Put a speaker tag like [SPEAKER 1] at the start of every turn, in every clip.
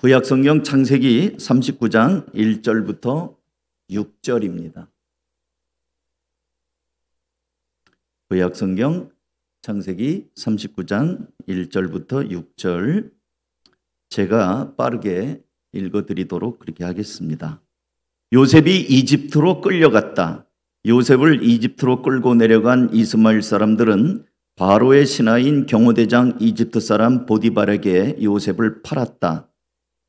[SPEAKER 1] 구약성경 창세기 39장 1절부터 6절입니다. 구약성경 창세기 39장 1절부터 6절 제가 빠르게 읽어드리도록 그렇게 하겠습니다. 요셉이 이집트로 끌려갔다. 요셉을 이집트로 끌고 내려간 이스마엘 사람들은 바로의 신하인 경호대장 이집트 사람 보디발에게 요셉을 팔았다.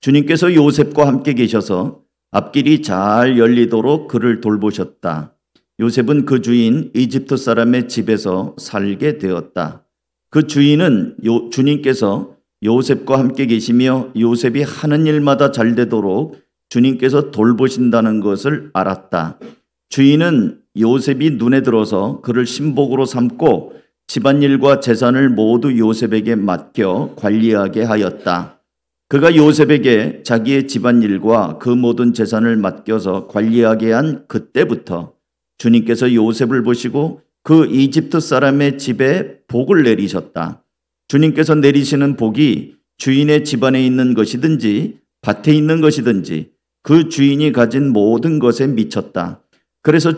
[SPEAKER 1] 주님께서 요셉과 함께 계셔서 앞길이 잘 열리도록 그를 돌보셨다. 요셉은 그 주인 이집트 사람의 집에서 살게 되었다. 그 주인은 주님께서 요셉과 함께 계시며 요셉이 하는 일마다 잘 되도록 주님께서 돌보신다는 것을 알았다. 주인은 요셉이 눈에 들어서 그를 신복으로 삼고 집안일과 재산을 모두 요셉에게 맡겨 관리하게 하였다. 그가 요셉에게 자기의 집안일과 그 모든 재산을 맡겨서 관리하게 한 그때부터 주님께서 요셉을 보시고 그 이집트 사람의 집에 복을 내리셨다. 주님께서 내리시는 복이 주인의 집안에 있는 것이든지 밭에 있는 것이든지 그 주인이 가진 모든 것에 미쳤다. 그래서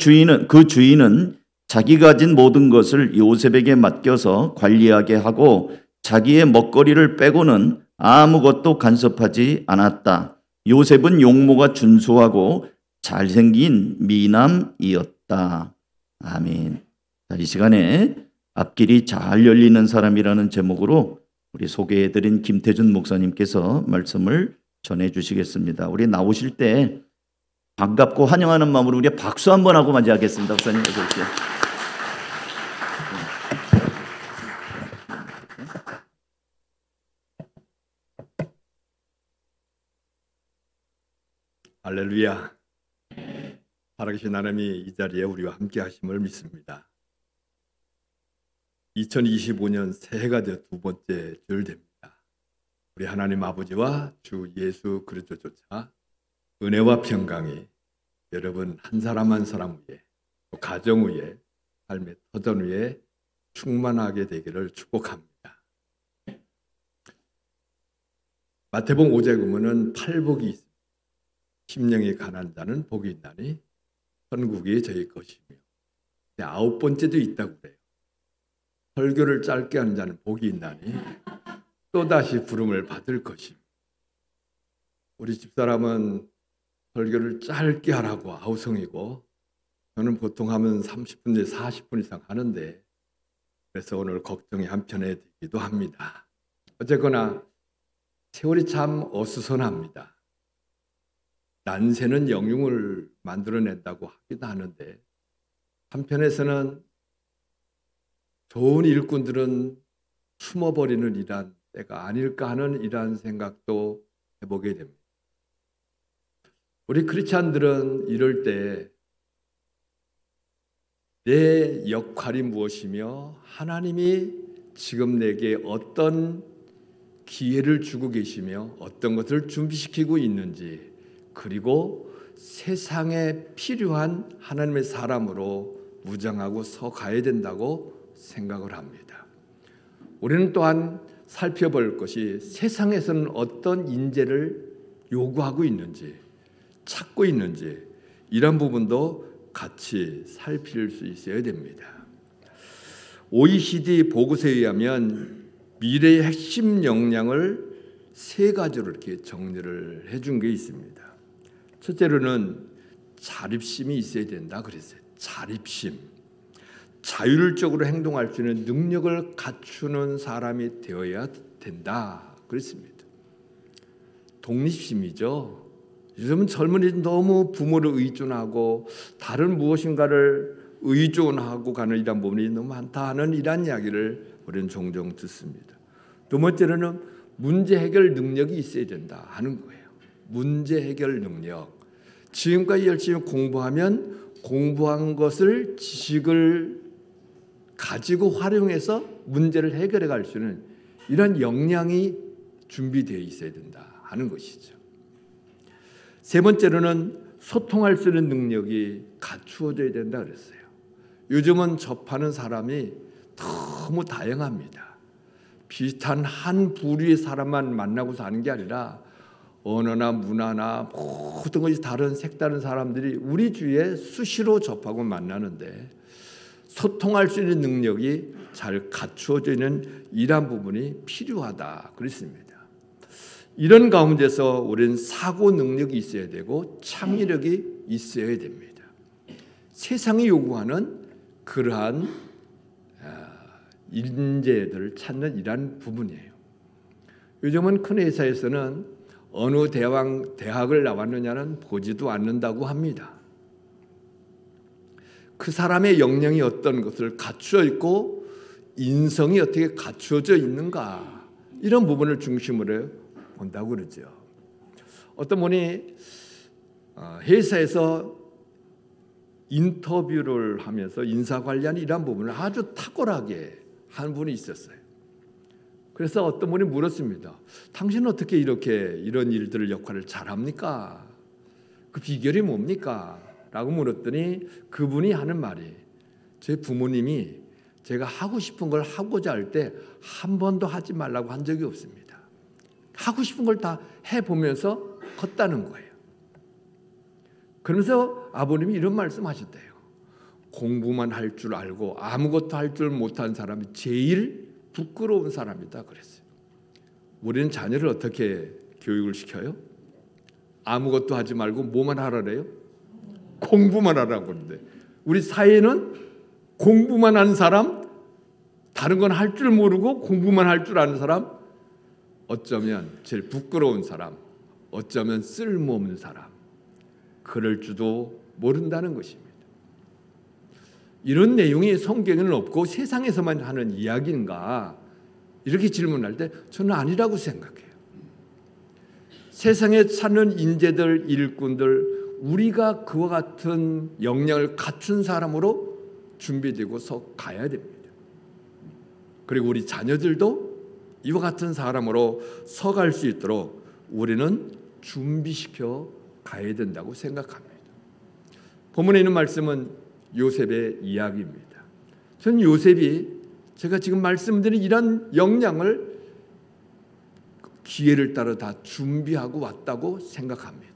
[SPEAKER 1] 그 주인은 자기가 가진 모든 것을 요셉에게 맡겨서 관리하게 하고 자기의 먹거리를 빼고는 아무것도 간섭하지 않았다. 요셉은 용모가 준수하고 잘생긴 미남이었다. 아멘. 이 시간에 앞길이 잘 열리는 사람이라는 제목으로 우리 소개해드린 김태준 목사님께서 말씀을 전해주시겠습니다. 우리 나오실 때 반갑고 환영하는 마음으로 우리 박수 한번 하고 맞이하겠습니다. 목사님 어서 오십시오.
[SPEAKER 2] 할렐루야. 살아계신 하나님이 이 자리에 우리와 함께 하심을 믿습니다. 2025년 새해가 되어 두 번째 줄 됩니다. 우리 하나님 아버지와 주 예수 그리스도조차 은혜와 평강이 여러분 한 사람 한 사람 위에 또 가정 위에 삶의 터전 위에 충만하게 되기를 축복합니다. 마태복음 5장 보면은 팔복이 있습니다. 심령이 가난한 자는 복이 있나니 천국이 저희 것이며 9번째도 있다고 그래요. 설교를 짧게 하는 자는 복이 있나니 또다시 부름을 받을 것이며 우리 집사람은 설교를 짧게 하라고 아우성이고 저는 보통 하면 30분 내지 40분 이상 하는데 그래서 오늘 걱정이 한편에 되기도 합니다. 어쨌거나 세월이 참 어수선합니다. 난세는 영웅을 만들어낸다고 하기도 하는데 한편에서는 좋은 일꾼들은 숨어버리는 이란 때가 아닐까 하는 이란 생각도 해보게 됩니다. 우리 크리스찬들은 이럴 때 내 역할이 무엇이며 하나님이 지금 내게 어떤 기회를 주고 계시며 어떤 것을 준비시키고 있는지 그리고 세상에 필요한 하나님의 사람으로 무장하고 서 가야 된다고 생각을 합니다. 우리는 또한 살펴볼 것이 세상에서는 어떤 인재를 요구하고 있는지 찾고 있는지 이런 부분도 같이 살필 수 있어야 됩니다. OECD 보고서에 의하면 미래의 핵심 역량을 세 가지로 이렇게 정리를 해준 게 있습니다. 첫째로는 자립심이 있어야 된다 그랬어요. 자립심. 자율적으로 행동할 수 있는 능력을 갖추는 사람이 되어야 된다 그랬습니다. 독립심이죠. 요즘은 젊은이들이 너무 부모를 의존하고 다른 무엇인가를 의존하고 가는 이런 부분이 너무 많다는 이런 이야기를 우리는 종종 듣습니다. 두 번째로는 문제 해결 능력이 있어야 된다 하는 거예요. 문제 해결 능력. 지금까지 열심히 공부하면 공부한 것을 지식을 가지고 활용해서 문제를 해결해 갈 수 있는 이런 역량이 준비되어 있어야 된다 하는 것이죠. 세 번째로는 소통할 수 있는 능력이 갖추어져야 된다 그랬어요. 요즘은 접하는 사람이 너무 다양합니다. 비슷한 한 부류의 사람만 만나고 사는 게 아니라 언어나 문화나 모든 것이 다른 색다른 사람들이 우리 주위에 수시로 접하고 만나는데 소통할 수 있는 능력이 잘 갖추어져 있는 이러한 부분이 필요하다 그랬습니다. 이런 가운데서 우리는 사고 능력이 있어야 되고 창의력이 있어야 됩니다. 세상이 요구하는 그러한 인재들을 찾는 이러한 부분이에요. 요즘은 큰 회사에서는 어느 대학을 나왔느냐는 보지도 않는다고 합니다. 그 사람의 역량이 어떤 것을 갖추어 있고 인성이 어떻게 갖추어져 있는가 이런 부분을 중심으로 본다고 그러죠. 어떤 분이 회사에서 인터뷰를 하면서 인사 관련 이런 부분을 아주 탁월하게 한 분이 있었어요. 그래서 어떤 분이 물었습니다. 당신은 어떻게 이렇게 이런 일들을 역할을 잘합니까? 그 비결이 뭡니까? 라고 물었더니 그분이 하는 말이 제 부모님이 제가 하고 싶은 걸 하고자 할 때 한 번도 하지 말라고 한 적이 없습니다. 하고 싶은 걸 다 해보면서 컸다는 거예요. 그러면서 아버님이 이런 말씀하셨대요. 공부만 할 줄 알고 아무것도 할 줄 못한 사람이 제일 부끄러운 사람이다 그랬어요. 우리는 자녀를 어떻게 교육을 시켜요? 아무것도 하지 말고 뭐만 하라래요? 공부만 하라고 그러는데 우리 사회는 공부만 하는 사람, 다른 건 할 줄 모르고 공부만 할 줄 아는 사람, 어쩌면 제일 부끄러운 사람, 어쩌면 쓸모없는 사람, 그럴 줄도 모른다는 것입니다. 이런 내용이 성경에는 없고 세상에서만 하는 이야기인가? 이렇게 질문할 때 저는 아니라고 생각해요. 세상에 찾는 인재들, 일꾼들, 우리가 그와 같은 역량을 갖춘 사람으로 준비되고서 가야 됩니다. 그리고 우리 자녀들도 이와 같은 사람으로 서갈 수 있도록 우리는 준비시켜 가야 된다고 생각합니다. 본문에 있는 말씀은 요셉의 이야기입니다. 저는 요셉이 제가 지금 말씀드린 이런 역량을 기회를 따라 다 준비하고 왔다고 생각합니다.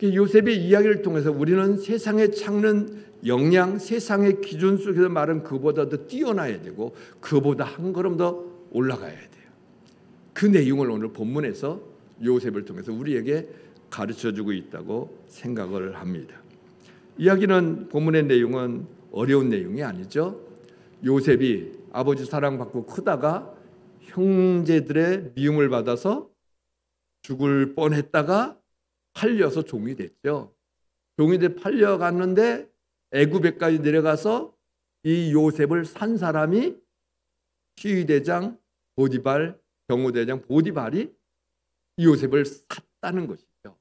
[SPEAKER 2] 요셉의 이야기를 통해서 우리는 세상에 찾는 역량, 세상의 기준 속에서 말은 그보다 더 뛰어나야 되고 그보다 한 걸음 더 올라가야 돼요. 그 내용을 오늘 본문에서 요셉을 통해서 우리에게 가르쳐주고 있다고 생각을 합니다. 이야기는 본문의 내용은 어려운 내용이 아니죠. 요셉이 아버지 사랑받고 크다가 형제들의 미움을 받아서 죽을 뻔했다가 팔려서 종이 됐죠. 종이 돼 팔려갔는데 애굽에까지 내려가서 이 요셉을 산 사람이 시위대장 보디발, 경호대장 보디발이 이 요셉을 샀다는 것이죠.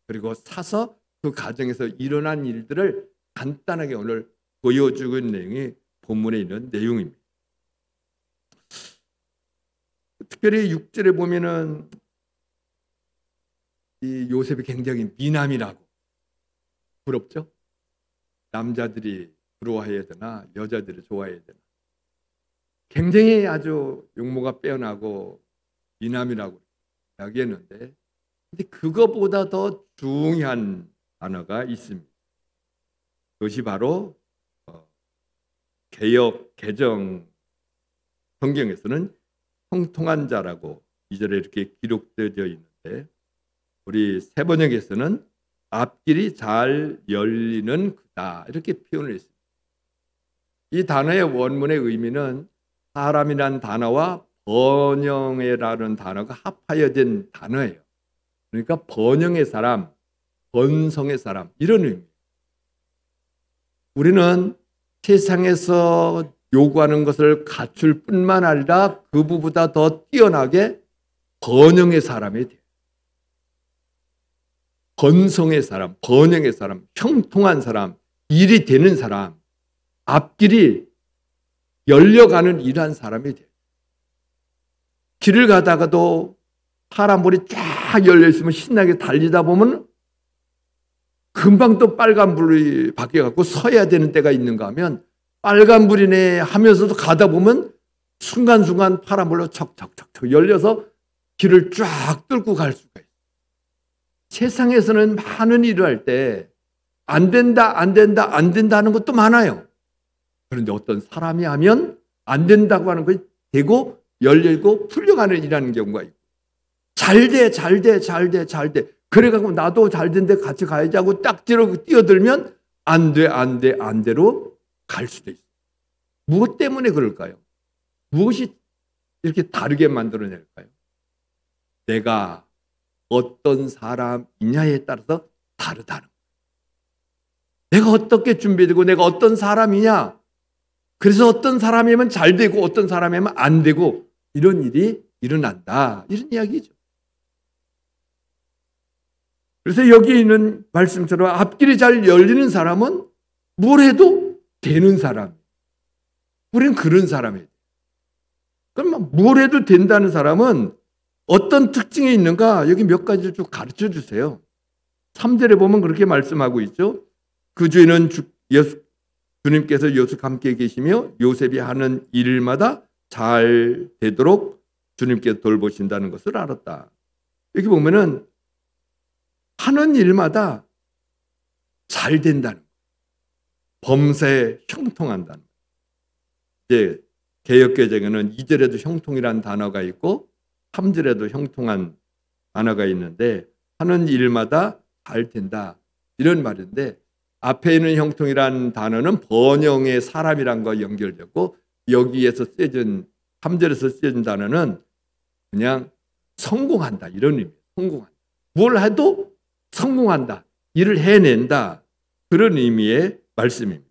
[SPEAKER 2] 그리고 사서 그 가정에서 일어난 일들을 간단하게 오늘 보여주고 있는 내용이 본문에 있는 내용입니다. 특별히 6절에 보면은 이 요셉이 굉장히 미남이라고 부럽죠? 남자들이 부러워해야 되나 여자들이 좋아해야 되나 굉장히 아주 용모가 빼어나고 미남이라고 이야기했는데 근데 그거보다 더 중요한 단어가 있습니다. 그것이 바로 개역 개정 성경에서는 형통한 자라고 2절에 이렇게 기록되어 있는데 우리 세번역에서는 앞길이 잘 열리는 그다 이렇게 표현을 했습니다. 이 단어의 원문의 의미는 사람이란 단어와 번영이라는 단어가 합하여 된 단어예요. 그러니까 번영의 사람, 번성의 사람 이런 의미입니다. 우리는 세상에서 요구하는 것을 갖출 뿐만 아니라 그보다 더 뛰어나게 번영의 사람이 돼요. 번성의 사람, 번영의 사람, 형통한 사람, 일이 되는 사람, 앞길이 열려가는 이러한 사람이 돼요. 길을 가다가도 파란 불이 쫙 열려 있으면 신나게 달리다 보면 금방 또 빨간 불이 바뀌어갖고 서야 되는 때가 있는가 하면 빨간 불이네 하면서도 가다 보면 순간순간 파란 불로 척척척척 열려서 길을 쫙 뚫고 갈 수가 있어요. 세상에서는 많은 일을 할 때 안 된다, 안 된다, 안 된다 하는 것도 많아요. 그런데 어떤 사람이 하면 안 된다고 하는 것이 되고 열리고 풀려가는 일하는 경우가 있고, 잘 돼, 잘 돼, 잘 돼, 잘 돼. 그래가지고 나도 잘 된데 같이 가야지 하고 딱 뛰어들면 안 돼, 안 돼, 안 돼로 갈 수도 있어요. 무엇 때문에 그럴까요? 무엇이 이렇게 다르게 만들어낼까요? 내가 어떤 사람이냐에 따라서 다르다는 거예요. 내가 어떻게 준비되고 내가 어떤 사람이냐, 그래서 어떤 사람이면 잘 되고 어떤 사람이면 안 되고 이런 일이 일어난다, 이런 이야기죠. 그래서 여기 있는 말씀처럼 앞길이 잘 열리는 사람은 뭘 해도 되는 사람. 우리는 그런 사람이에요. 그럼 뭘 해도 된다는 사람은 어떤 특징이 있는가? 여기 몇 가지를 좀 가르쳐 주세요. 3절에 보면 그렇게 말씀하고 있죠. 그 주에는 주님께서 요셉과 함께 계시며 요셉이 하는 일마다 잘 되도록 주님께서 돌보신다는 것을 알았다. 여기 보면은 하는 일마다 잘 된다는 거예요. 범사에 형통한다는 거예요. 이제 개역개정에는 2절에도 형통이라는 단어가 있고 3절에도 형통한 단어가 있는데, 하는 일마다 잘 된다, 이런 말인데, 앞에 있는 형통이라는 단어는 번영의 사람이란 거 연결되고, 여기에서 쓰여진 3절에서 쓰여진 단어는 그냥 성공한다, 이런 의미예요. 성공한다. 뭘 해도 성공한다, 일을 해낸다, 그런 의미의 말씀입니다.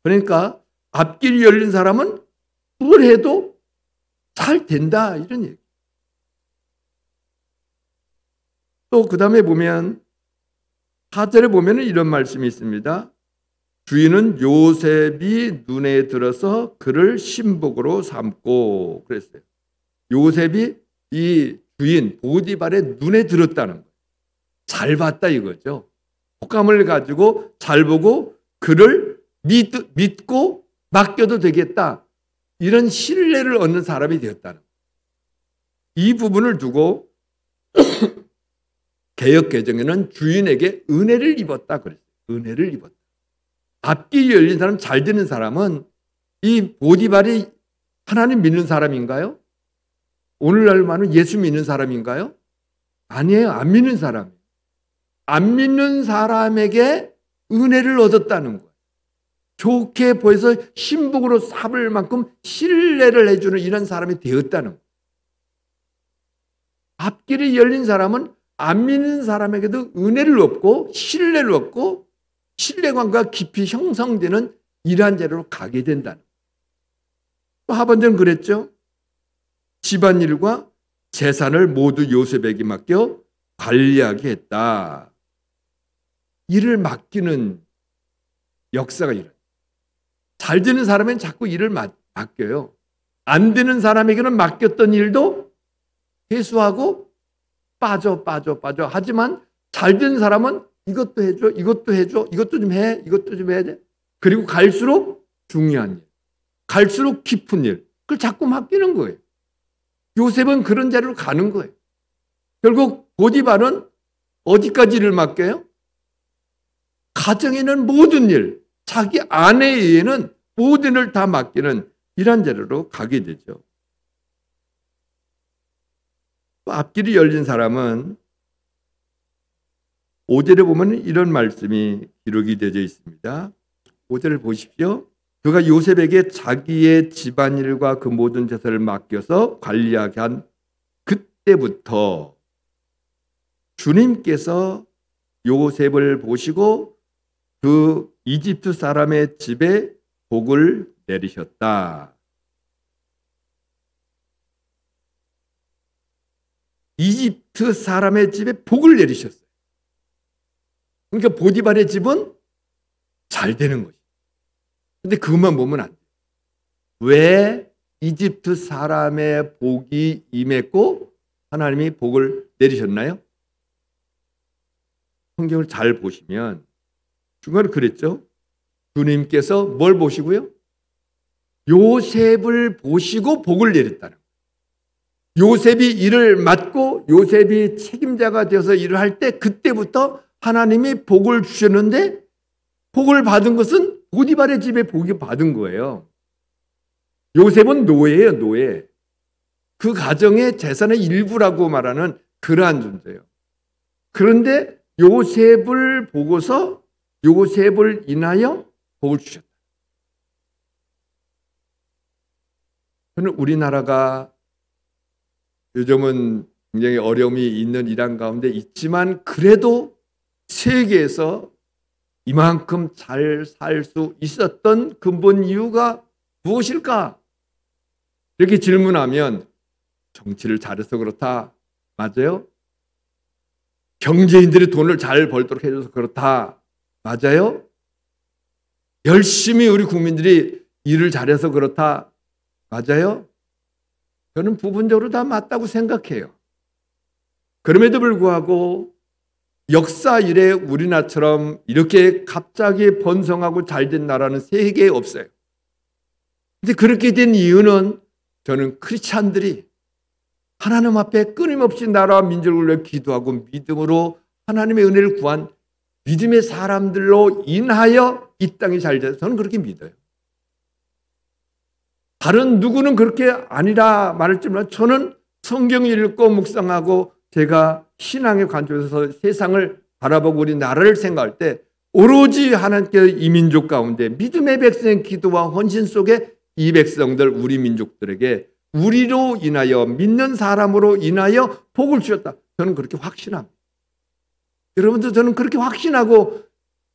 [SPEAKER 2] 그러니까 앞길이 열린 사람은 뭘 해도 잘 된다, 이런 얘기. 또 그 다음에 보면 4절에 보면 이런 말씀이 있습니다. 주인은 요셉이 눈에 들어서 그를 신복으로 삼고, 그랬어요. 요셉이 이 주인 보디발의 눈에 들었다는 거예요. 잘 봤다 이거죠. 혹함을 가지고 잘 보고 그를 믿고 맡겨도 되겠다, 이런 신뢰를 얻는 사람이 되었다는 거예요. 이 부분을 두고 개역개정에는 주인에게 은혜를 입었다 그랬어요. 은혜를 입었다. 앞길이 열린 사람, 잘 되는 사람은 이 보디발이 하나님 믿는 사람인가요? 오늘날만은 예수 믿는 사람인가요? 아니에요. 안 믿는 사람. 안 믿는 사람에게 은혜를 얻었다는 거예요. 좋게 보여서 신복으로 삼을 만큼 신뢰를 해주는 이런 사람이 되었다는 거예요. 앞길이 열린 사람은 안 믿는 사람에게도 은혜를 얻고 신뢰를 얻고 신뢰관계가 깊이 형성되는 이러한 자리로 가게 된다는 거예요. 또 하반절은 그랬죠. 집안일과 재산을 모두 요셉에게 맡겨 관리하게 했다. 일을 맡기는 역사가 일어나요. 잘 되는 사람은 자꾸 일을 맡겨요. 안 되는 사람에게는 맡겼던 일도 회수하고 빠져. 하지만 잘 되는 사람은 이것도 해줘, 이것도 해줘, 이것도 좀 해, 이것도 좀 해야 돼. 그리고 갈수록 중요한 일, 갈수록 깊은 일, 그걸 자꾸 맡기는 거예요. 요셉은 그런 자리로 가는 거예요. 결국 보디발은 어디까지 일을 맡겨요? 가정에 있는 모든 일, 자기 아내에게는 모든 일을 다 맡기는 이런 자리로 가게 되죠. 앞길이 열린 사람은 5절에 보면 이런 말씀이 기록이 되어 있습니다. 5절을 보십시오. 그가 요셉에게 자기의 집안일과 그 모든 재산을 맡겨서 관리하게 한 그때부터 주님께서 요셉을 보시고 그 이집트 사람의 집에 복을 내리셨다. 이집트 사람의 집에 복을 내리셨어요. 그러니까 보디발의 집은 잘 되는 거죠. 근데 그것만 보면 안 돼요. 왜 이집트 사람의 복이 임했고 하나님이 복을 내리셨나요? 성경을 잘 보시면 중간에 그랬죠. 주님께서 뭘 보시고요? 요셉을 보시고 복을 내렸다는 거예요. 요셉이 일을 맡고 요셉이 책임자가 되어서 일을 할 때 그때부터 하나님이 복을 주셨는데 복을 받은 것은 보디발의 집에 복이 받은 거예요. 요셉은 노예예요, 노예. 그 가정의 재산의 일부라고 말하는 그러한 존재예요. 그런데 요셉을 보고서 요셉을 인하여 복을 주셨다. 저는 우리나라가 요즘은 굉장히 어려움이 있는 이란 가운데 있지만 그래도 세계에서 이만큼 잘 살 수 있었던 근본 이유가 무엇일까? 이렇게 질문하면 정치를 잘해서 그렇다. 맞아요? 경제인들이 돈을 잘 벌도록 해줘서 그렇다. 맞아요? 열심히 우리 국민들이 일을 잘해서 그렇다. 맞아요? 저는 부분적으로 다 맞다고 생각해요. 그럼에도 불구하고 역사 이래 우리나라처럼 이렇게 갑자기 번성하고 잘된 나라는 세계에 없어요. 근데 그렇게 된 이유는 저는 크리스찬들이 하나님 앞에 끊임없이 나라와 민족을 위해 기도하고 믿음으로 하나님의 은혜를 구한 믿음의 사람들로 인하여 이 땅이 잘 돼서 저는 그렇게 믿어요. 다른 누구는 그렇게 아니라 말했지만 저는 성경 읽고 묵상하고 제가 신앙의 관점에서 세상을 바라보고 우리 나라를 생각할 때 오로지 하나님께 이 민족 가운데 믿음의 백성의 기도와 헌신 속에 이 백성들 우리 민족들에게 우리로 인하여 믿는 사람으로 인하여 복을 주셨다. 저는 그렇게 확신합니다. 여러분들 저는 그렇게 확신하고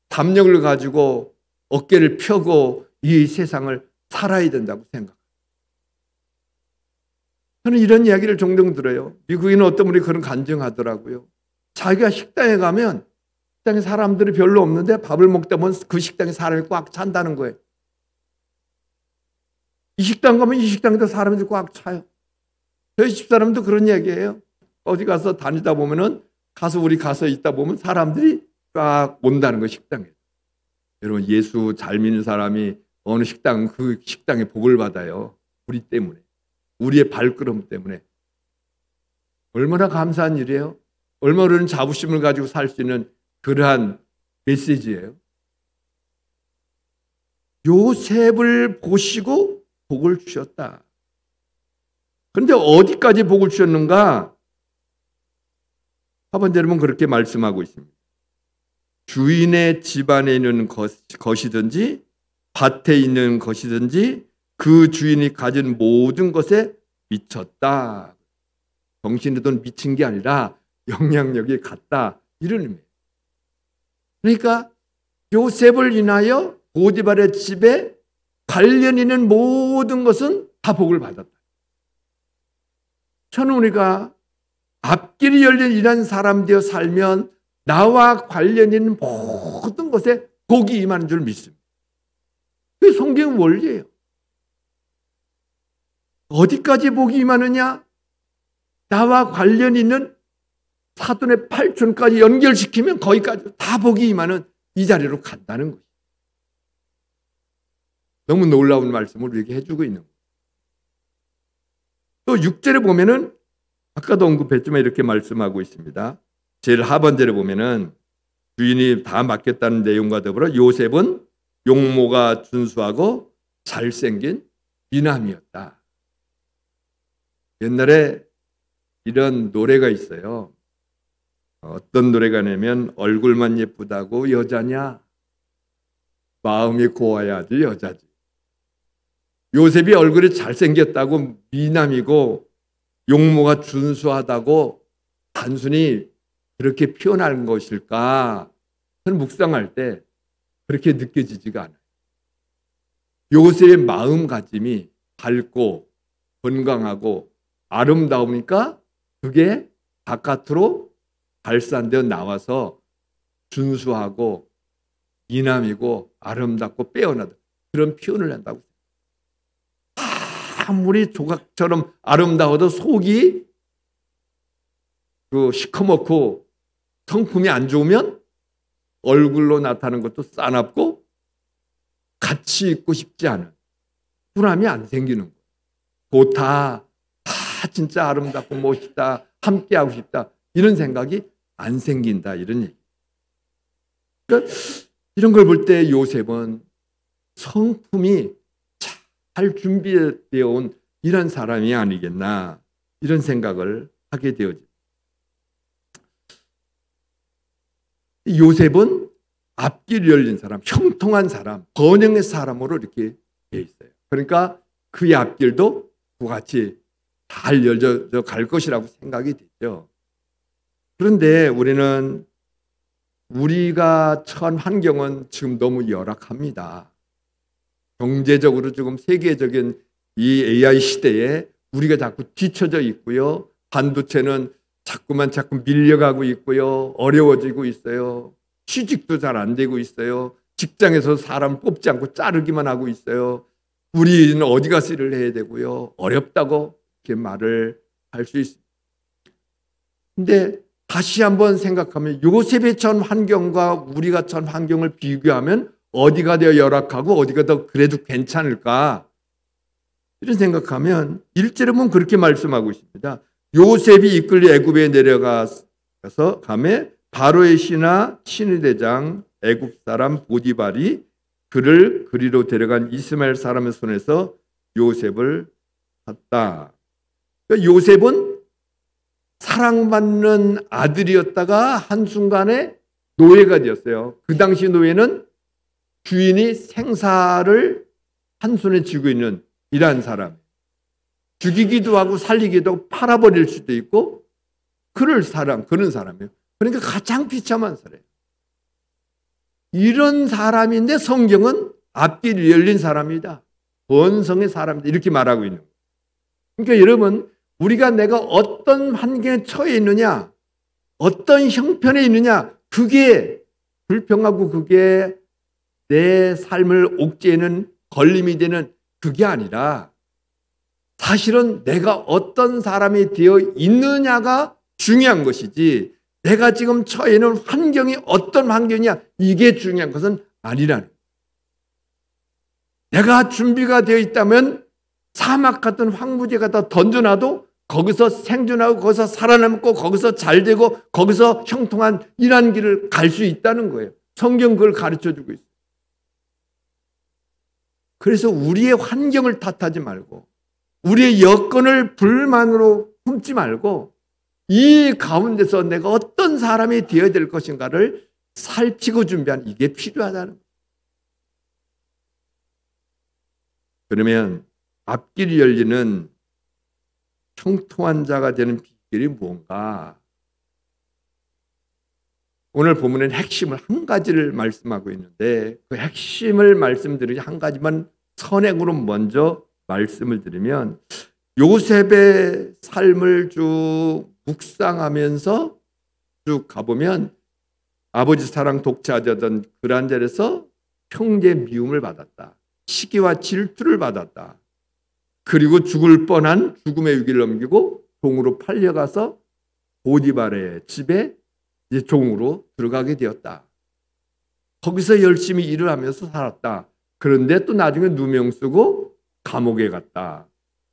[SPEAKER 2] 담력을 가지고 어깨를 펴고 이 세상을 살아야 된다고 생각합니다. 저는 이런 이야기를 종종 들어요. 미국인은 어떤 분이 그런 간증하더라고요. 자기가 식당에 가면 식당에 사람들이 별로 없는데 밥을 먹다 보면 그 식당에 사람이 꽉 찬다는 거예요. 이 식당 가면 이 식당에도 사람들이 꽉 차요. 저희 집사람도 그런 얘기예요. 어디 가서 다니다 보면은 우리 가서 있다 보면 사람들이 꽉 온다는 거 식당에. 여러분 예수 잘 믿는 사람이 어느 식당 그 식당에 복을 받아요. 우리 때문에. 우리의 발걸음 때문에. 얼마나 감사한 일이에요. 얼마나 그런 자부심을 가지고 살 수 있는 그러한 메시지예요. 요셉을 보시고 복을 주셨다. 그런데 어디까지 복을 주셨는가? 하반절에 보면 그렇게 말씀하고 있습니다. 주인의 집안에 있는 것이든지 밭에 있는 것이든지 그 주인이 가진 모든 것에 미쳤다. 정신의 돈 미친 게 아니라 영향력이 같다. 이런 의미예요. 그러니까 요셉을 인하여 보디발의 집에 관련 있는 모든 것은 다 복을 받았다. 저는 우리가 앞길이 열린 이런 사람 되어 살면 나와 관련 있는 모든 것에 복이 임하는 줄 믿습니다. 그게 성경 원리예요. 어디까지 복이 임하느냐? 나와 관련 있는 사돈의 팔촌까지 연결시키면 거기까지 다 복이 임하는 이 자리로 간다는 거예요. 너무 놀라운 말씀을 우리에게 해주고 있는 거예요. 또 6절에 보면은 아까도 언급했지만 이렇게 말씀하고 있습니다. 제일 하반절에 보면은 주인이 다 맡겼다는 내용과 더불어 요셉은 용모가 준수하고 잘생긴 미남이었다. 옛날에 이런 노래가 있어요. 어떤 노래가냐면 얼굴만 예쁘다고 여자냐? 마음이 고와야지 여자지. 요셉이 얼굴이 잘생겼다고 미남이고 용모가 준수하다고 단순히 그렇게 표현하는 것일까? 저는 묵상할 때 그렇게 느껴지지가 않아요. 요셉의 마음가짐이 밝고 건강하고 아름다우니까 그게 바깥으로 발산되어 나와서 준수하고 미남이고 아름답고 빼어나다 그런 표현을 한다고. 아무리 조각처럼 아름다워도 속이 시커멓고 성품이 안 좋으면 얼굴로 나타나는 것도 싸납고 같이 있고 싶지 않은 불안이 안 생기는 거예요. 그거 다 진짜 아름답고 멋있다, 함께하고 싶다 이런 생각이 안 생긴다 이런 얘기. 그러니까 이런 걸 볼 때 요셉은 성품이 잘 준비되어 온 이런 사람이 아니겠나 이런 생각을 하게 되어집니다. 요셉은 앞길이 열린 사람, 형통한 사람, 번영의 사람으로 이렇게 되어 있어요. 그러니까 그의 앞길도 그와 같이 잘 열려 갈 것이라고 생각이 되죠. 그런데 우리가 처한 환경은 지금 너무 열악합니다. 경제적으로 지금 세계적인 이 AI 시대에 우리가 자꾸 뒤처져 있고요. 반도체는 자꾸 밀려가고 있고요. 어려워지고 있어요. 취직도 잘 안 되고 있어요. 직장에서 사람 뽑지 않고 자르기만 하고 있어요. 우리는 어디 가서 일을 해야 되고요. 어렵다고 이렇게 말을 할 수 있습니다. 근데 다시 한번 생각하면 요셉의 처한 환경과 우리가 처한 환경을 비교하면 어디가 더 열악하고 어디가 더 그래도 괜찮을까? 이런 생각하면 1절에 보면 그렇게 말씀하고 있습니다. 요셉이 이끌려 애굽에 내려가서 감에 바로의 신하 신의 대장 애굽 사람 보디발이 그를 그리로 데려간 이스마엘 사람의 손에서 요셉을 샀다. 그러니까 요셉은 사랑받는 아들이었다가 한순간에 노예가 되었어요. 그 당시 노예는 주인이 생사를 한 손에 쥐고 있는 이러한 사람. 죽이기도 하고 살리기도 하고 팔아버릴 수도 있고 그런 사람이에요. 그러니까 가장 비참한 사람. 이런 사람인데 성경은 앞길이 열린 사람이다. 번성의 사람이다. 이렇게 말하고 있는 거예요. 그러니까 여러분 우리가 내가 어떤 환경에 처해 있느냐 어떤 형편에 있느냐 그게 불평하고 그게 내 삶을 옥죄는 걸림이 되는 그게 아니라 사실은 내가 어떤 사람이 되어 있느냐가 중요한 것이지 내가 지금 처해 있는 환경이 어떤 환경이냐 이게 중요한 것은 아니라는 거예요. 내가 준비가 되어 있다면 사막 같은 황무지 갖다 던져놔도 거기서 생존하고 거기서 살아남고 거기서 잘 되고 거기서 형통한 이런 길을 갈 수 있다는 거예요. 성경 그걸 가르쳐주고 있어요. 그래서 우리의 환경을 탓하지 말고 우리의 여건을 불만으로 품지 말고 이 가운데서 내가 어떤 사람이 되어야 될 것인가를 살피고 준비하는 이게 필요하다는 거예요. 그러면 앞길이 열리는 형통한 자가 되는 비결이 무언가? 오늘 본문은 핵심을 한 가지를 말씀하고 있는데 그 핵심을 말씀드리기 한 가지만 선행으로 먼저 말씀을 드리면 요셉의 삶을 쭉 묵상하면서 쭉 가보면 아버지 사랑 독차지하던 그런 자리에서 형제 미움을 받았다. 시기와 질투를 받았다. 그리고 죽을 뻔한 죽음의 위기를 넘기고 종으로 팔려가서 보디발의 집에 이제 종으로 들어가게 되었다. 거기서 열심히 일을 하면서 살았다. 그런데 또 나중에 누명 쓰고 감옥에 갔다.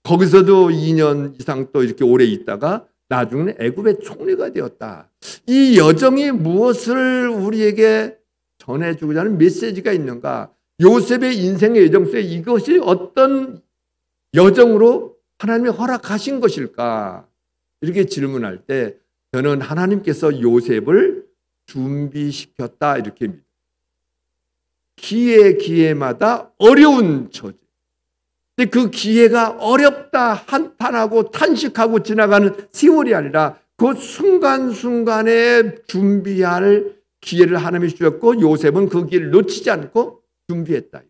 [SPEAKER 2] 거기서도 2년 이상 또 이렇게 오래 있다가 나중에 애굽의 총리가 되었다. 이 여정이 무엇을 우리에게 전해주고자 하는 메시지가 있는가? 요셉의 인생의 여정 속에 이것이 어떤 여정으로 하나님이 허락하신 것일까? 이렇게 질문할 때 저는 하나님께서 요셉을 준비시켰다 이렇게 믿어요. 기회마다 어려운 처지. 근데 그 기회가 어렵다 한탄하고 탄식하고 지나가는 세월이 아니라 그 순간순간에 준비할 기회를 하나님이 주셨고 요셉은 그 기회를 놓치지 않고 준비했다.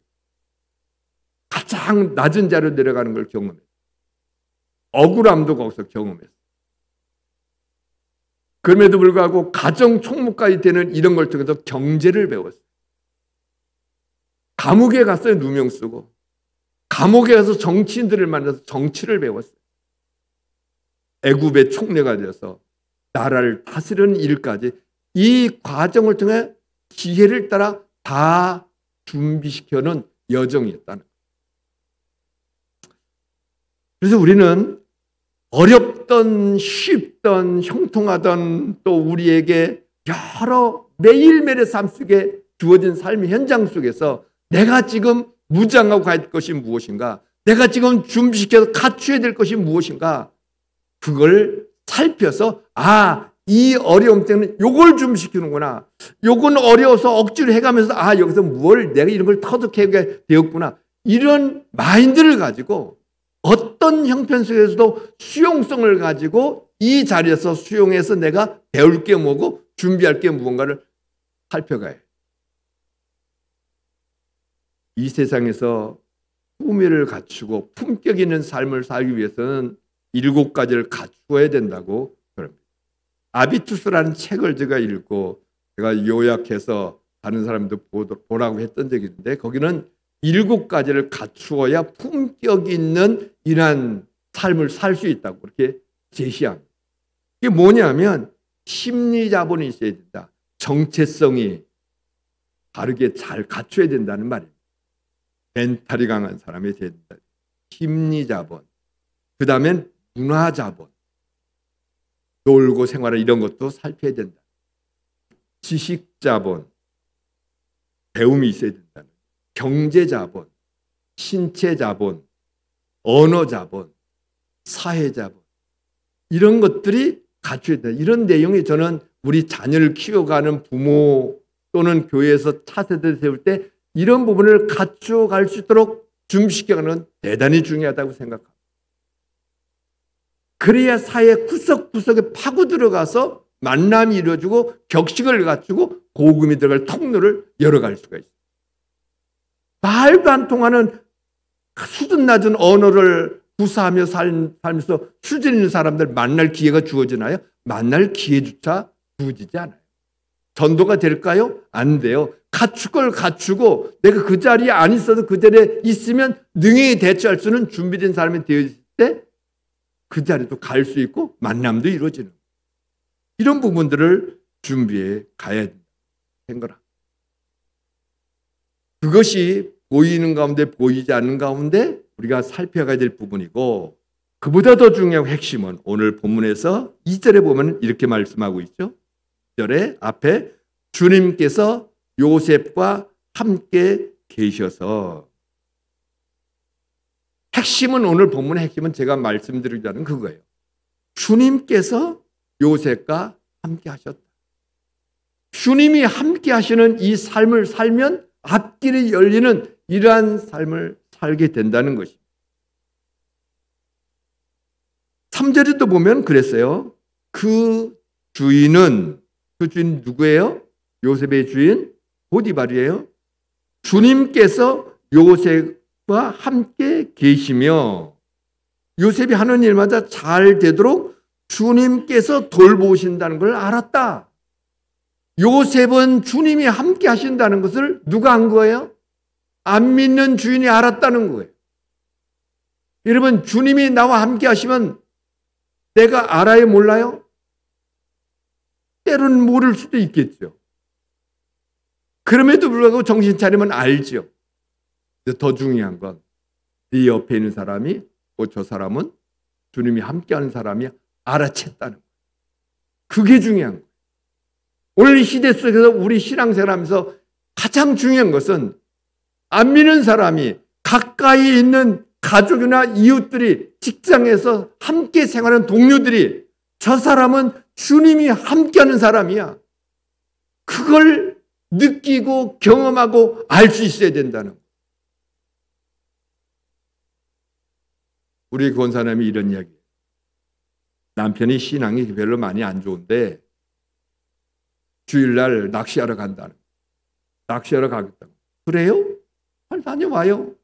[SPEAKER 2] 가장 낮은 자리로 내려가는 걸 경험했어요. 억울함도 거기서 경험했어요. 그럼에도 불구하고 가정 총무까지 되는 이런 걸 통해서 경제를 배웠어요. 감옥에 갔어요. 누명 쓰고. 감옥에 가서 정치인들을 만나서 정치를 배웠어요. 애굽의 총리가 되어서 나라를 다스리는 일까지 이 과정을 통해 기회를 따라 다 준비시켜놓은 여정이었다는 거예요. 그래서 우리는 어렵던 쉽던 형통하던 또 우리에게 여러 매일매일의 삶 속에 주어진 삶의 현장 속에서 내가 지금 무장하고 갈 것이 무엇인가, 내가 지금 준비시켜서 갖춰야 될 것이 무엇인가, 그걸 살펴서 이 어려움 때문에 요걸 준비시키는구나, 요건 어려워서 억지로 해가면서 여기서 뭘 내가 이런 걸 터득하게 되었구나, 이런 마인드를 가지고 어떤 형편 속에서도 수용성을 가지고 이 자리에서 수용해서 내가 배울 게 뭐고 준비할 게 무언가를 살펴가요. 이 세상에서 품위를 갖추고 품격 있는 삶을 살기 위해서는 7가지를 갖추어야 된다고 그럽니다. 아비투스라는 책을 제가 읽고 제가 요약해서 다른 사람도 보라고 했던 적이 있는데, 거기는 7가지를 갖추어야 품격 있는 이러한 삶을 살 수 있다고 그렇게 제시합니다. 이게 뭐냐면 심리 자본이 있어야 된다. 정체성이 바르게 잘 갖춰야 된다는 말입니다. 멘탈이 강한 사람이 돼야 된다. 심리 자본. 그 다음엔 문화 자본. 놀고 생활을 이런 것도 살펴야 된다. 지식 자본. 배움이 있어야 된다. 경제 자본, 신체 자본, 언어 자본, 사회 자본, 이런 것들이 갖춰야 된다. 이런 내용이 저는 우리 자녀를 키워가는 부모 또는 교회에서 차세대를 세울 때 이런 부분을 갖춰갈 수 있도록 준비시켜가는 대단히 중요하다고 생각합니다. 그래야 사회 구석구석에 파고 들어가서 만남이 이루어지고 격식을 갖추고 복음이 들어갈 통로를 열어갈 수가 있습니다. 말도 안 통하는 수준 낮은 언어를 구사하며 살면서 수준 있는 사람들 만날 기회가 주어지나요? 만날 기회조차 주어지지 않아요. 전도가 될까요? 안 돼요. 갖출 걸 갖추고 내가 그 자리에 안 있어도 그 자리에 있으면 능히 대처할 수는 준비된 사람이 되어 있을 때 그 자리도 갈 수 있고 만남도 이루어지는, 이런 부분들을 준비해 가야 된다 생각합니다. 그것이 보이는 가운데 보이지 않는 가운데 우리가 살펴가야 될 부분이고, 그보다 더 중요한 핵심은 오늘 본문에서 2절에 보면 이렇게 말씀하고 있죠. 2절에 앞에 주님께서 요셉과 함께 계셔서, 핵심은 오늘 본문의 핵심은 제가 말씀드리자는 그거예요. 주님께서 요셉과 함께 하셨다. 주님이 함께 하시는 이 삶을 살면 앞길이 열리는 이러한 삶을 살게 된다는 것입니다. 3절에도 보면 그랬어요. 그 주인 누구예요? 요셉의 주인 보디발이에요. 주님께서 요셉과 함께 계시며, 요셉이 하는 일마다 잘 되도록 주님께서 돌보신다는 걸 알았다. 요셉은 주님이 함께 하신다는 것을 누가 한 거예요? 안 믿는 주인이 알았다는 거예요. 여러분, 주님이 나와 함께 하시면 내가 알아요, 몰라요? 때로는 모를 수도 있겠죠. 그럼에도 불구하고 정신 차리면 알죠. 더 중요한 건 네 옆에 있는 사람이, 저 사람은 주님이 함께하는 사람이 알아챘다는 거예요. 그게 중요한 거예요. 오늘 이 시대 속에서 우리 신앙생활하면서 가장 중요한 것은 안 믿는 사람이, 가까이 있는 가족이나 이웃들이, 직장에서 함께 생활하는 동료들이 저 사람은 주님이 함께하는 사람이야, 그걸 느끼고 경험하고 알 수 있어야 된다는 거예요. 우리 권사님이 이런 이야기예요. 남편이 신앙이 별로 많이 안 좋은데 주일날 낚시하러 간다는 거예요. 낚시하러 가겠다고. 그래요? 잘 다녀와요.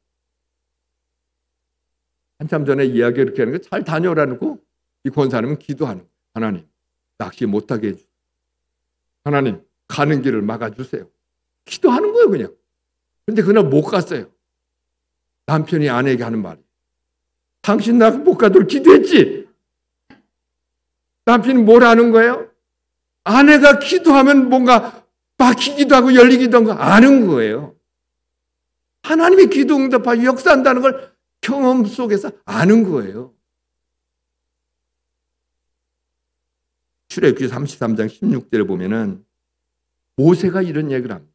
[SPEAKER 2] 한참 전에 이야기 이렇게 하는 거 잘 다녀오라고 이 권사님은 기도하는 거예요. 하나님, 낚시 못하게 해주세요. 하나님, 가는 길을 막아주세요. 기도하는 거예요, 그냥. 근데 그날 못 갔어요. 남편이 아내에게 하는 말이, 당신 나 못 가도록 기도했지? 남편이 뭘 하는 거예요? 아내가 기도하면 뭔가 막히기도 하고 열리기도 하고 아는 거예요. 하나님이 기도 응답하고 역사한다는 걸 경험 속에서 아는 거예요. 출애굽기 33장 16절에 보면은 모세가 이런 얘기를 합니다.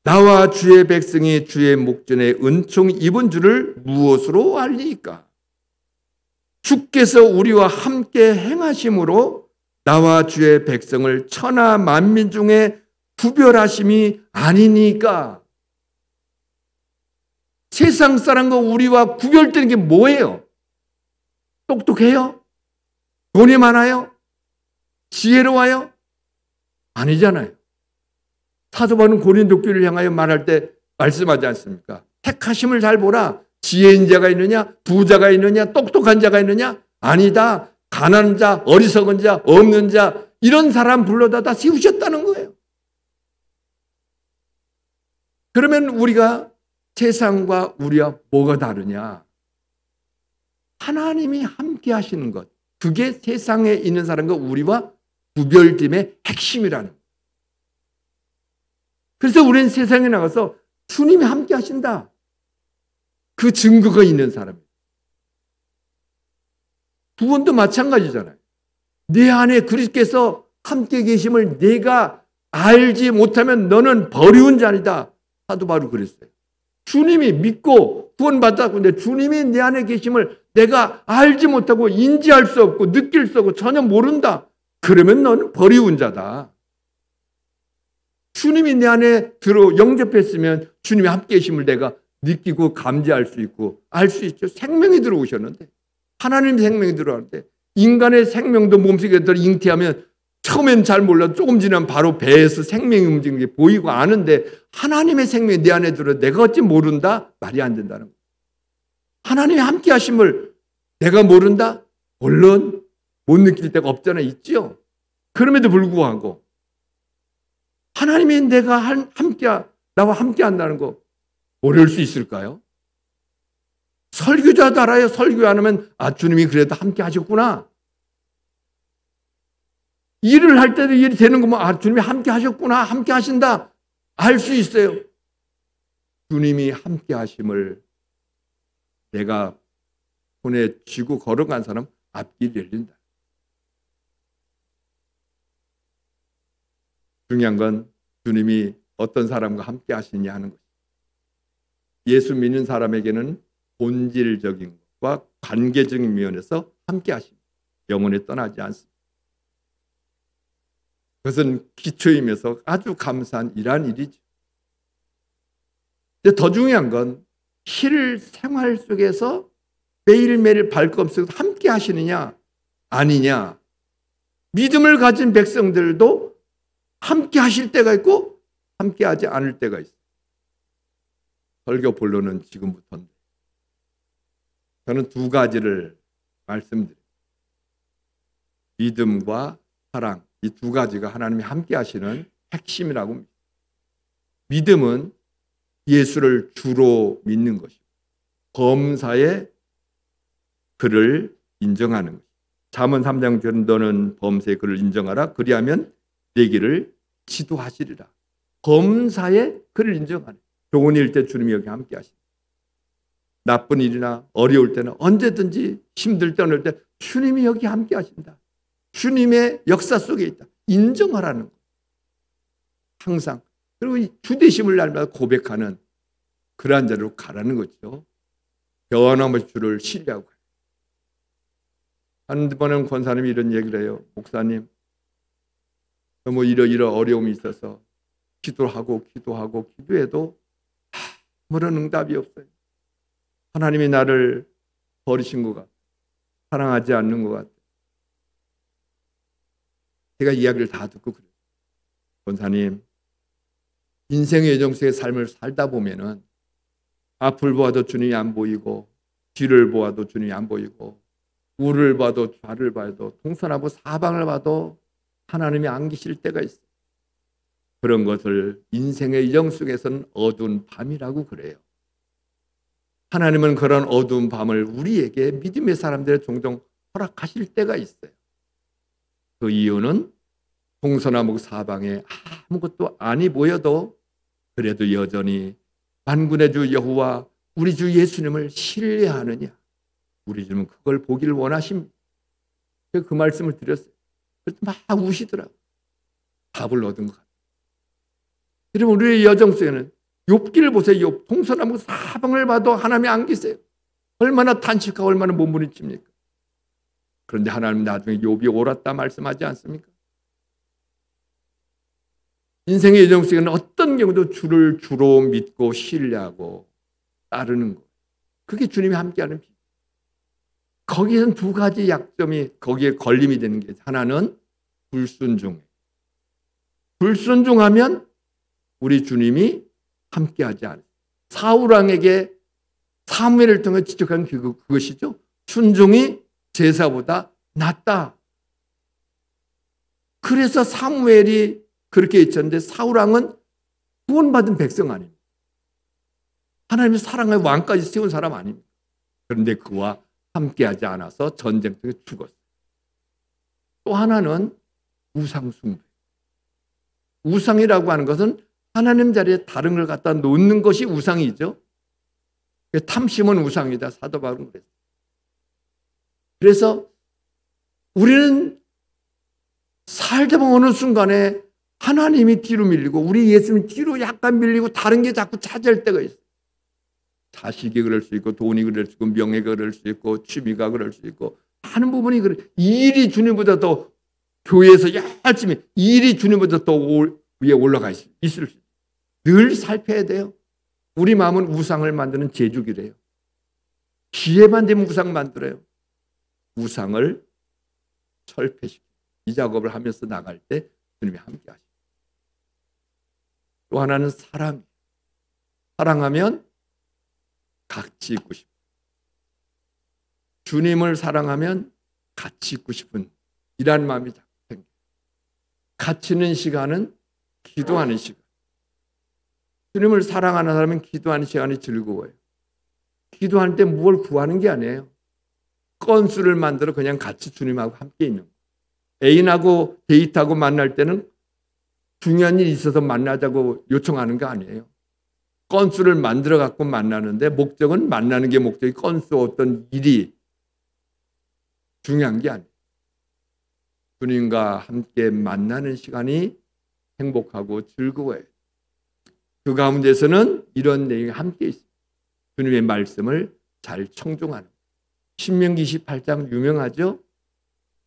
[SPEAKER 2] 나와 주의 백성이 주의 목전에 은총 입은 줄을 무엇으로 알리까? 주께서 우리와 함께 행하심으로 나와 주의 백성을 천하 만민 중에 구별하심이 아니니까. 세상 사람과 우리와 구별되는 게 뭐예요? 똑똑해요? 돈이 많아요? 지혜로워요? 아니잖아요. 사도 바울은 고린도 교회를 향하여 말할 때 말씀하지 않습니까? 택하심을 잘 보라. 지혜인 자가 있느냐? 부자가 있느냐? 똑똑한 자가 있느냐? 아니다. 가난한 자, 어리석은 자, 없는 자 이런 사람 불러다 다 세우셨다는 거예요. 그러면 우리가 세상과 우리와 뭐가 다르냐? 하나님이 함께 하시는 것. 그게 세상에 있는 사람과 우리와 구별됨의 핵심이라는 거예요. 그래서 우리는 세상에 나가서 주님이 함께 하신다. 그 증거가 있는 사람이에요. 부원도 마찬가지잖아요. 내 안에 그리스도께서 함께 계심을 내가 알지 못하면 너는 버리운 자이다. 사도 바울이 그랬어요. 주님이 믿고 구원받았고 근데 주님이 내 안에 계심을 내가 알지 못하고 인지할 수 없고 느낄 수 없고 전혀 모른다. 그러면 너는 버리운 자다. 주님이 내 안에 영접했으면 주님이 함께 계심을 내가 느끼고 감지할 수 있고 알 수 있죠. 생명이 들어오셨는데 하나님 생명이 들어왔는데 인간의 생명도 몸속에 들어 잉태하면 처음엔 잘 몰라도 조금 지나면 바로 배에서 생명이 움직이는 게 보이고 아는데 하나님의 생명이 내 안에 들어 내가 어찌 모른다? 말이 안 된다는 거예요. 하나님이 함께 하심을 내가 모른다? 물론 못 느낄 때가 없잖아 있지요. 그럼에도 불구하고 하나님이 내가 나와 함께 한다는 거 모를 수 있을까요? 설교자도 알아요. 설교 안 하면 주님이 그래도 함께 하셨구나. 일을 할 때도 일이 되는 거면 주님이 함께 하셨구나. 함께 하신다. 알 수 있어요. 주님이 함께 하심을 내가 손에 쥐고 걸어간 사람 앞길이 열린다. 중요한 건 주님이 어떤 사람과 함께 하시냐 하는 것입니다. 예수 믿는 사람에게는 본질적인 것과 관계적인 면에서 함께 하십니다. 영원히 떠나지 않습니다. 그것은 기초이면서 아주 감사한 일한 일이죠. 더 중요한 건 실생활 속에서 매일매일 발걸음 속에서 함께 하시느냐 아니냐. 믿음을 가진 백성들도 함께 하실 때가 있고 함께 하지 않을 때가 있어요. 설교 본론은 지금부터인데 저는 두 가지를 말씀드립니다. 믿음과 사랑 이 두 가지가 하나님이 함께 하시는 핵심이라고 합니다. 믿음은 예수를 주로 믿는 것이고 범사에 그를 인정하는 것이고 잠언 3장 전 너는 범사에 그를 인정하라 그리하면 내 길을 지도하시리라. 범사에 그를 인정하는 좋은 일 때 주님이 여기 함께 하십니다. 나쁜 일이나 어려울 때는 언제든지 힘들 때 어느 때 주님이 여기 함께 하신다. 주님의 역사 속에 있다. 인정하라는 것. 항상. 그리고 주되심을 날마다 고백하는 그러한 자로 가라는 거죠. 변함없이 주를 신뢰하고. 한 번은 권사님이 이런 얘기를 해요. 목사님, 너무 이러이러 어려움이 있어서 기도하고 기도해도 아무런 응답이 없어요. 하나님이 나를 버리신 것 같아. 사랑하지 않는 것 같아. 제가 이야기를 다 듣고 그래요. 권사님, 인생의 여정 속의 삶을 살다 보면은 앞을 보아도 주님이 안 보이고 뒤를 보아도 주님이 안 보이고 우를 봐도 좌를 봐도 동서남북 사방을 봐도 하나님이 안 계실 때가 있어요. 그런 것을 인생의 여정 속에서는 어두운 밤이라고 그래요. 하나님은 그런 어두운 밤을 우리에게 믿음의 사람들의 종종 허락하실 때가 있어요. 그 이유는 동서남북 사방에 아무것도 아니 보여도 그래도 여전히 만군의 주 여호와 우리 주 예수님을 신뢰하느냐. 우리 주님은 그걸 보기를 원하십니다. 그 말씀을 드렸어요. 막 우시더라고요. 답을 얻은 것 같아요. 여러분, 우리의 여정 속에는 욥기를 보세요. 욥 동서남북 사방을 봐도 하나님이 안 계세요. 얼마나 탄식하고 얼마나 몸부림칩니까? 그런데 하나님 나중에 욥이 옳았다 말씀하지 않습니까? 인생의 여정 속에는 어떤 경우도 주를 주로 믿고 신뢰하고 따르는 것. 그게 주님이 함께하는 비밀. 거기에는 두 가지 약점이 거기에 걸림이 되는 게 하나는 불순종. 불순종하면 우리 주님이 함께하지 않아요. 사울왕에게 사무엘을 통해 지적한 그것이죠. 순종이 제사보다 낫다. 그래서 사무엘이 그렇게 외쳤는데 사울왕은 구원받은 백성 아닙니다. 하나님의 사랑의 왕까지 세운 사람 아닙니다. 그런데 그와 함께하지 않아서 전쟁터에 죽었어요. 또 하나는 우상숭배. 우상이라고 하는 것은 하나님 자리에 다른 걸 갖다 놓는 것이 우상이죠. 탐심은 우상이다. 사도 바울은 그랬어요. 그래서 우리는 살다 보면 어느 순간에 하나님이 뒤로 밀리고 우리 예수님이 뒤로 약간 밀리고 다른 게 자꾸 차지할 때가 있어요. 자식이 그럴 수 있고 돈이 그럴 수 있고 명예가 그럴 수 있고 취미가 그럴 수 있고 많은 부분이 그래. 일이 주님보다 더 교회에서 열심히 일이 주님보다 더 위에 올라가 있을 수 있어요. 늘 살펴야 돼요. 우리 마음은 우상을 만드는 제주기래요. 기회만 되면 우상 만들어요. 우상을 철폐시키고 이 작업을 하면서 나갈 때 주님이 함께 하십니다. 또 하나는 사랑. 사랑하면 같이 있고 싶어요. 주님을 사랑하면 같이 있고 싶은 이란 마음이 자꾸 생겨요. 같이 있는 시간은 기도하는 시간. 주님을 사랑하는 사람은 기도하는 시간이 즐거워요. 기도할 때 뭘 구하는 게 아니에요. 건수를 만들어 그냥 같이 주님하고 함께 있는 거예요. 애인하고 데이트하고 만날 때는 중요한 일이 있어서 만나자고 요청하는 거 아니에요. 건수를 만들어 갖고 만나는데 목적은 만나는 게 목적이 건수 어떤 일이 중요한 게 아니에요. 주님과 함께 만나는 시간이 행복하고 즐거워요. 그 가운데서는 이런 내용이 함께 있어요. 주님의 말씀을 잘 청종하는 거예요. 신명기 28장 유명하죠?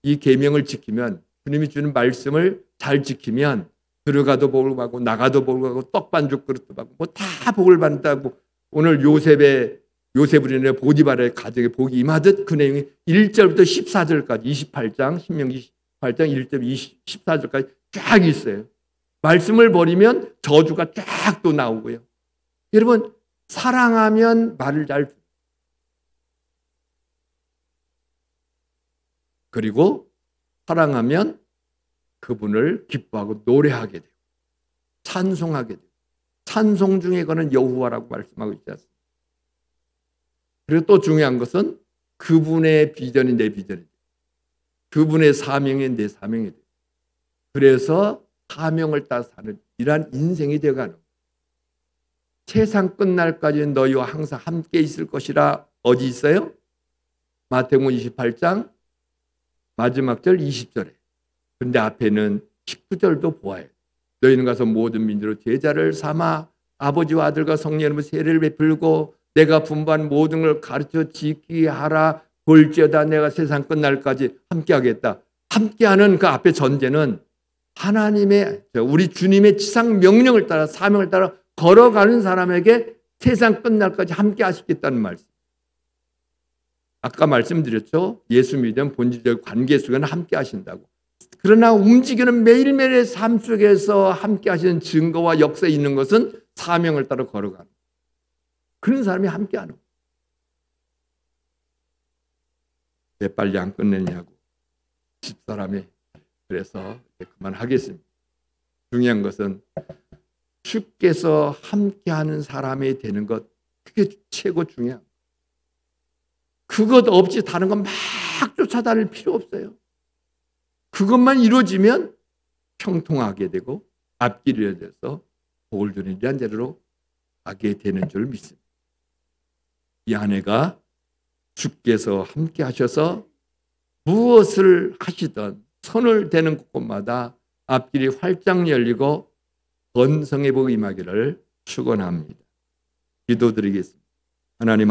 [SPEAKER 2] 이 계명을 지키면 주님이 주는 말씀을 잘 지키면 들어가도 복을 받고 나가도 복을 받고 떡반죽 그릇도 받고 뭐 다 복을 받는다고 오늘 요셉을 인해 보디발의 가정에 복이 임하듯 그 내용이 1절부터 14절까지 28장 신명기 28장 1절 14절까지 쫙 있어요. 말씀을 버리면 저주가 쫙 또 나오고요. 여러분 사랑하면 말을 잘 그리고 사랑하면 그분을 기뻐하고 노래하게 돼요. 찬송하게 돼요. 찬송 중에 그는 여호와라고 말씀하고 있지 않습니까? 그리고 또 중요한 것은 그분의 비전이 내 비전이 돼요. 그분의 사명이 내 사명이 돼요. 그래서 사명을 따라 사는 이러한 인생이 되어가는 거예요. 세상 끝날까지 너희와 항상 함께 있을 것이라 어디 있어요? 마태복음 28장 마지막 절 20절에. 그런데 앞에는 19절도 보아요. 너희는 가서 모든 민족으로 제자를 삼아 아버지와 아들과 성령의 이름으로 세례를 베풀고 내가 분부한 모든 걸 가르쳐 지키게 하라. 볼지어다 내가 세상 끝날까지 함께하겠다. 함께하는 그 앞에 전제는 하나님의 우리 주님의 지상 명령을 따라 사명을 따라 걸어가는 사람에게 세상 끝날까지 함께 하시겠다는 말씀. 아까 말씀드렸죠. 예수 믿으면 본질적 관계 속에는 함께 하신다고. 그러나 움직이는 매일매일의 삶 속에서 함께 하시는 증거와 역사에 있는 것은 사명을 따라 걸어가는 그런 사람이 함께 하는 거예요. 왜 빨리 안 끝내냐고 집사람이 그래서 그만하겠습니다. 중요한 것은 주께서 함께하는 사람이 되는 것 그게 최고 중요한 거예요. 그것 없이 다른 건 막 쫓아다닐 필요 없어요. 그것만 이루어지면 형통하게 되고 앞길이 돼서 복을 주는 이러한 자리로 가게 되는 줄 믿습니다. 이 아내가 주께서 함께 하셔서 무엇을 하시든 손을 대는 곳마다 앞길이 활짝 열리고 번성의 복이 임하기를 축원합니다. 기도드리겠습니다. 하나님